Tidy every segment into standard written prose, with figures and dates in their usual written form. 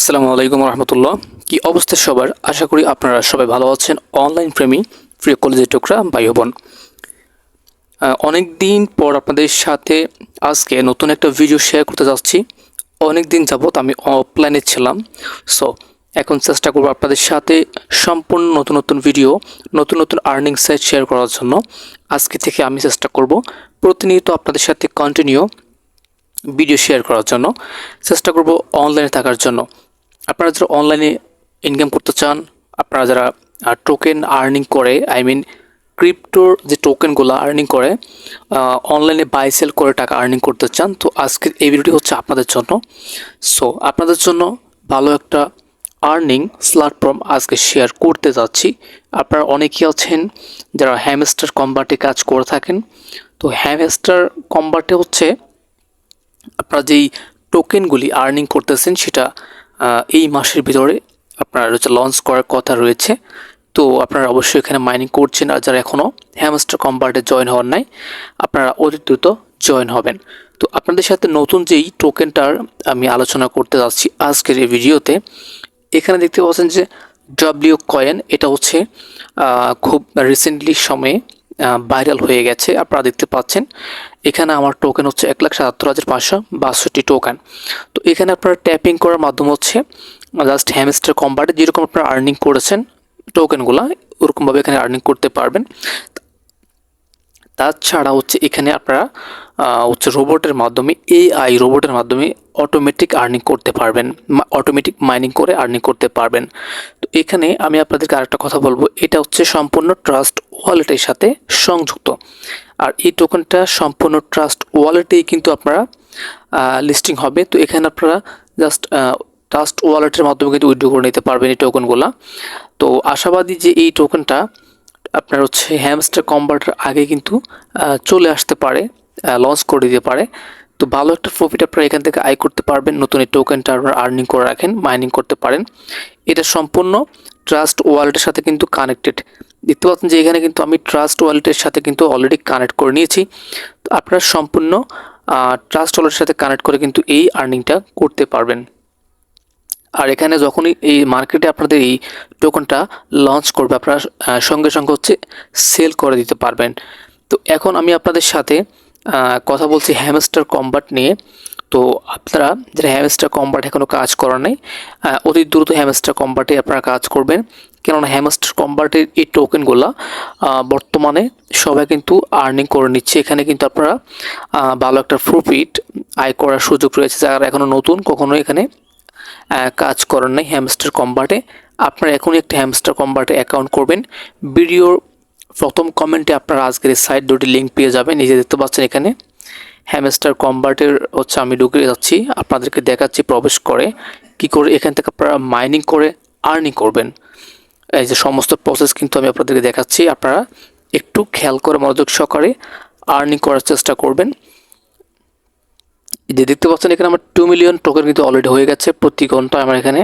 আসসালামু আলাইকুম রহমতুল্লাহ। কি অবস্থা সবার? আশা করি আপনারা সবাই ভালো আছেন। অনলাইন প্রেমী প্রিয় কলেজের টোকরা ভাই বোন, অনেক দিন পর আপনাদের সাথে আজকে নতুন একটা ভিডিও শেয়ার করতে যাচ্ছি। অনেক দিন যাবত আমি অফলাইনে ছিলাম, সো এখন চেষ্টা করব আপনাদের সাথে সম্পূর্ণ নতুন নতুন ভিডিও, নতুন নতুন আর্নিং সাইট শেয়ার করার জন্য। আজকে থেকে আমি চেষ্টা করব প্রতিনিয়ত আপনাদের সাথে কন্টিনিউ ভিডিও শেয়ার করার জন্য, চেষ্টা করব অনলাইনে থাকার জন্য। আপনারা যারা অনলাইনে ইনকাম করতে চান, আপনারা যারা টোকেন আর্নিং করে, ক্রিপ্টোর যে টোকেনগুলো আর্নিং করে, অনলাইনে বাই সেল করে টাকা আর্নিং করতে চান, তো আজকের এই ভিডিওটি হচ্ছে আপনাদের জন্য। সো আপনাদের জন্য ভালো একটা আর্নিং প্ল্যাটফর্ম আজকে শেয়ার করতে যাচ্ছি। আপনারা অনেকেই আছেন যারা হ্যামস্টার কম্বাটে কাজ করে থাকেন। তো হ্যামস্টার কম্বাটে হচ্ছে আপনারা যেই টোকেনগুলি আর্নিং করতেছেন সেটা এই মাসের ভিতরে আপনার হচ্ছে লঞ্চ করার কথা রয়েছে। তো আপনারা অবশ্যই এখানে মাইনিং করছেন, আর যারা এখনও হ্যামস্টার কম্বার্টে জয়েন হওয়ার নাই, আপনারা অতি দ্রুত জয়েন হবেন। তো আপনাদের সাথে নতুন যেই টোকেনটার আমি আলোচনা করতে যাচ্ছি আজকের এই ভিডিওতে, এখানে দেখতে পাচ্ছেন যে ডব্লিউ কয়েন, এটা হচ্ছে খুব রিসেন্টলি সময়ে ভাইরাল হয়ে গেছে। আপনারা দেখতে পাচ্ছেন এখানে আমার টোকেন হচ্ছে 1,77,562 টোকেন। তো এখানে আপনারা ট্যাপিং করার মাধ্যমে হচ্ছে জাস্ট হ্যামস্টার কম্বাটে যেরকম আপনারা আর্নিং করেছেন টোকেনগুলো, ওরকমভাবে এখানে আর্নিং করতে পারবেন। তাছাড়া হচ্ছে এখানে আপনারা হচ্ছে রোবটের মাধ্যমে, এআই রোবটের মাধ্যমে অটোমেটিক আর্নিং করতে পারবেন, অটোমেটিক মাইনিং করে আর্নিং করতে পারবেন। তো এখানে আমি আপনাদেরকে আরেকটা কথা বলবো, এটা হচ্ছে সম্পূর্ণ ট্রাস্ট ওয়ালেটের সাথে সংযুক্ত। আর এই টোকেনটা সম্পূর্ণ ট্রাস্ট ওয়ালেটেই কিন্তু আপনারা লিস্টিং হবে। তো এখানে আপনারা জাস্ট ট্রাস্ট ওয়ালেটের মাধ্যমে কিন্তু উইথড্র করে নিতে পারবেন এই টোকেনগুলো। তো আশাবাদী যে এই টোকেনটা আপনার হচ্ছে হ্যামস্টার কম্বার্টার আগে কিন্তু চলে আসতে পারে, লঞ্চ করে দিতে পারে। তো ভালো একটা প্রফিট আপনারা এখান থেকে আয় করতে পারবেন। নতুন এই টোকেনটা আপনারা আর্নিং করে রাখেন, মাইনিং করতে পারেন। এটা সম্পূর্ণ ট্রাস্ট ওয়ালেটের সাথে কিন্তু কানেক্টেড। দেখতে পাচ্ছেন যে এখানে কিন্তু আমি ট্রাস্ট ওয়ালেটের সাথে কিন্তু অলরেডি কানেক্ট করে নিয়েছি। তো আপনারা সম্পূর্ণ ট্রাস্ট ওয়ালেটের সাথে কানেক্ট করে কিন্তু এই আর্নিংটা করতে পারবেন। আর এখানে যখনই এই মার্কেটে আপনাদের এই টোকেনটা লঞ্চ করবে, আপনারা সঙ্গে সঙ্গে হচ্ছে সেল করে দিতে পারবেন। তো এখন আমি আপনাদের সাথে কথা বলছি হ্যামস্টার কম্বাট নিয়ে। তো আপনারা যারা হ্যামস্টার কম্বাট এখনও কাজ করার নেই, অতি দ্রুত হ্যামস্টার কম্বাটে আপনারা কাজ করবেন। কেননা হ্যামস্টার কম্বাটের এই টোকেনগুলো বর্তমানে সবাই কিন্তু আর্নিং করে নিচ্ছে। এখানে কিন্তু আপনারা ভালো একটা প্রফিট আয় করার সুযোগ রয়েছে। যারা এখনও নতুন, কখনো এখানে কাজ করেন নাই হ্যামস্টার কম্বাটে, আপনারা এখনই একটা হ্যামস্টার কম্বাটে অ্যাকাউন্ট করবেন। ভিডিওর প্রথম কমেন্টে আপনারা আজকের এই সাইট দুটি লিঙ্ক পেয়ে যাবেন। নিজে দেখতে পাচ্ছেন এখানে হ্যামস্টার কম্বাটের হচ্ছে আমি ঢুকে যাচ্ছি, আপনাদেরকে দেখাচ্ছি প্রবেশ করে কি করে এখান থেকে আপনারা মাইনিং করে আর্নিং করবেন। এই যে সমস্ত প্রসেস কিন্তু আমি আপনাদেরকে দেখাচ্ছি, আপনারা একটু খেয়াল করে মনোযোগ সহকারে আর্নিং করার চেষ্টা করবেন। যে দেখতে পাচ্ছেন এখানে আমার 2 মিলিয়ন টোকেন কিন্তু অলরেডি হয়ে গেছে। প্রতি ঘন্টায় আমার এখানে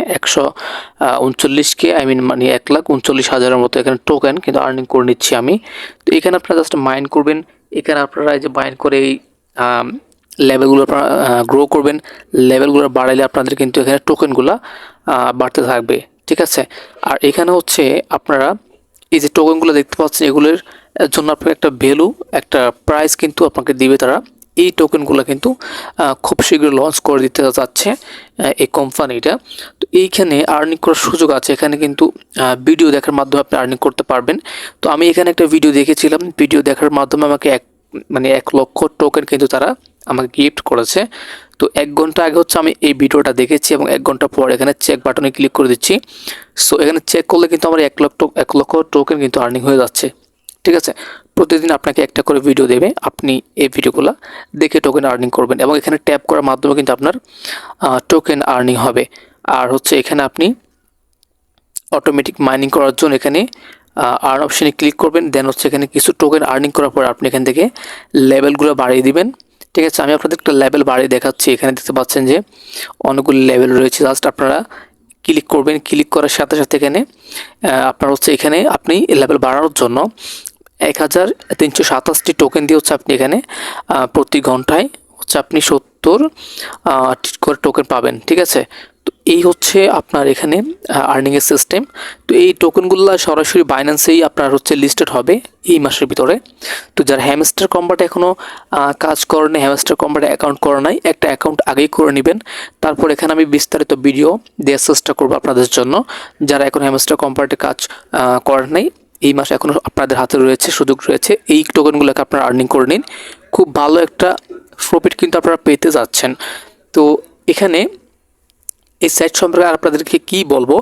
139কে মানে 1,39,000-এর মতো এখানে টোকেন কিন্তু আর্নিং করে নিচ্ছি আমি। তো এখানে আপনারা জাস্ট মাইন করবেন। এখানে আপনারা এই যে মাইন করে এই লেভেলগুলো আপনারা গ্রো করবেন। লেভেলগুলো বাড়াইলে আপনাদের কিন্তু এখানে টোকেনগুলো বাড়তে থাকবে, ঠিক আছে। আর এখানে হচ্ছে আপনারা এই যে টোকেনগুলো দেখতে পাচ্ছেন, এগুলোর জন্য আপনাকে একটা ভ্যালু, একটা প্রাইস কিন্তু আপনাকে দিবে তারা। এই টোকেনগুলো কিন্তু খুব শীঘ্রই লঞ্চ করে দিতে যাচ্ছে এই কোম্পানিটা। তো এইখানে আর্নিং করার সুযোগ আছে। এখানে কিন্তু ভিডিও দেখার মাধ্যমে আপনি আর্নিং করতে পারবেন। তো আমি এখানে একটা ভিডিও দেখেছিলাম, ভিডিও দেখার মাধ্যমে আমাকে 1 লক্ষ টোকেন কিন্তু তারা আমাকে গিফট করেছে। তো 1 ঘন্টা আগে হচ্ছে আমি এই ভিডিওটা দেখেছি এবং 1 ঘন্টা পর এখানে চেক বাটনে ক্লিক করে দিচ্ছি। সো এখানে চেক করলে কিন্তু আমার 1 লক্ষ টোকেন কিন্তু আর্নিং হয়ে যাচ্ছে, ঠিক আছে। প্রতিদিন আপনাকে একটা করে ভিডিও দেবে, আপনি এই ভিডিওগুলো দেখে টোকেন আর্নিং করবেন এবং এখানে ট্যাপ করার মাধ্যমে কিন্তু আপনার টোকেন আর্নিং হবে। আর হচ্ছে এখানে আপনি অটোমেটিক মাইনিং করার জন্য এখানে আর্ন অপশানে ক্লিক করবেন। দেন হচ্ছে এখানে কিছু টোকেন আর্নিং করার পর আপনি এখান থেকে লেভেলগুলো বাড়িয়ে দিবেন, ঠিক আছে। আমি আপনাদের একটা লেভেল বাড়িয়ে দেখাচ্ছি। এখানে দেখতে পাচ্ছেন যে অনেকগুলো লেভেল রয়েছে। জাস্ট আপনারা ক্লিক করবেন, ক্লিক করার সাথে সাথে এখানে আপনার হচ্ছে এখানে আপনি লেভেল বাড়ানোর জন্য 1,327টি টোকেন দিয়ে হচ্ছে আপনি এখানে প্রতি ঘন্টায় হচ্ছে আপনি 70 করে টোকেন পাবেন, ঠিক আছে। তো তো এই হচ্ছে আপনার এখানে আর্নিংয়ের সিস্টেম। তো এই টোকেনগুলো সরাসরি বাইন্যান্সেই আপনার হচ্ছে লিস্টেড হবে এই মাসের ভিতরে। তো যারা হ্যামস্টার কম্বাটে এখনও কাজ করেনি, হ্যামস্টার কম্বাটে অ্যাকাউন্ট করে নাই, একটা অ্যাকাউন্ট আগেই করে নেবেন। তারপর এখানে আমি বিস্তারিত ভিডিও দেওয়ার চেষ্টা করবো আপনাদের জন্য। যারা এখন হ্যামস্টার কম্বাটে কাজ করেন নাই, এই মাসে এখনও আপনাদের হাতে রয়েছে, সুযোগ রয়েছে, এই টোকেনগুলোকে আপনারা আর্নিং করে নিন। খুব ভালো একটা প্রফিট কিন্তু আপনারা পেতে যাচ্ছেন। তো এখানে এই সাইট সম্পর্কে আর আপনাদেরকে কী বলবো,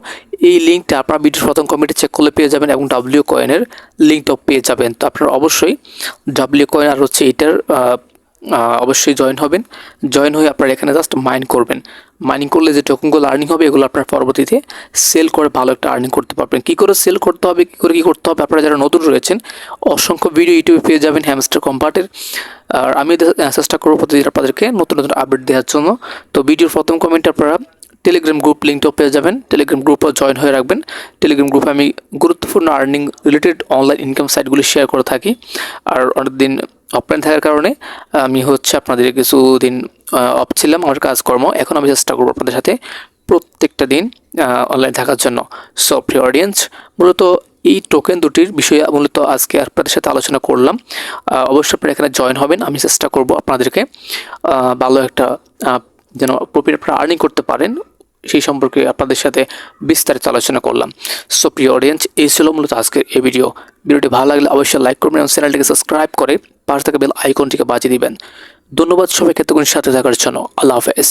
এই লিঙ্কটা আপনার ভিডিওর প্রথম কমেন্টে চেক করলে পেয়ে যাবেন এবং ডাব্লিউ কয়েনের লিঙ্কটাও পেয়ে যাবেন। তো আপনারা অবশ্যই ডাব্লিউ কয়েন আর হচ্ছে এটার অবশ্যই জয়েন হবেন। জয়েন হয়ে আপনারা এখানে জাস্ট মাইন করবেন। মাইনিং করলে যে টোকেনগুলো আর্নিং হবে এগুলো আপনার পরবর্তীতে সেল করে ভালো একটা আর্নিং করতে পারবেন। কী করে সেল করতে হবে, কী করতে হবে, আপনারা যারা নতুন রয়েছেন অসংখ্য ভিডিও ইউটিউবে পেয়ে যাবেন হ্যামস্টার কম্বাটের। আর আমি চেষ্টা করবো প্রতিদিন আপনাদেরকে নতুন নতুন আপডেট দেওয়ার জন্য। তো ভিডিওর প্রথম কমেন্টে আপনারা টেলিগ্রাম গ্রুপ লিঙ্কটাও পেয়ে যাবেন, টেলিগ্রাম গ্রুপও জয়েন হয়ে রাখবেন। টেলিগ্রাম গ্রুপে আমি গুরুত্বপূর্ণ আর্নিং রিলেটেড অনলাইন ইনকাম সাইটগুলি শেয়ার করে থাকি। আর অনেকদিন অফলাইন থাকার কারণে আমি হচ্ছে আপনাদের কিছুদিন অফ ছিলাম আমার কাজকর্ম। এখন আমি চেষ্টা করবো আপনাদের সাথে প্রত্যেকটা দিন অনলাইন থাকার জন্য। সো প্রিয় অডিয়েন্স, মূলত এই টোকেন দুটির বিষয়ে মূলত আজকে আপনাদের সাথে আলোচনা করলাম। অবশ্যই আপনারা এখানে জয়েন হবেন। আমি চেষ্টা করব আপনাদেরকে ভালো একটা যেন প্রফিট আপনারা আর্নিং করতে পারেন সেই সম্পর্কে আপনাদের সাথে বিস্তারিত আলোচনা করলাম। সো প্রিয় অডিয়েন্স, এই ছিল মূলত আজকের এই ভিডিওটি ভালো লাগলে অবশ্যই লাইক করবেন এবং চ্যানেলটিকে সাবস্ক্রাইব করে পাশে থাকা বেল আইকনটিকে বাজিয়ে দিবেন। ধন্যবাদ সবাইকে এতক্ষণ সাথে থাকার জন্য। আল্লাহ হাফেজ।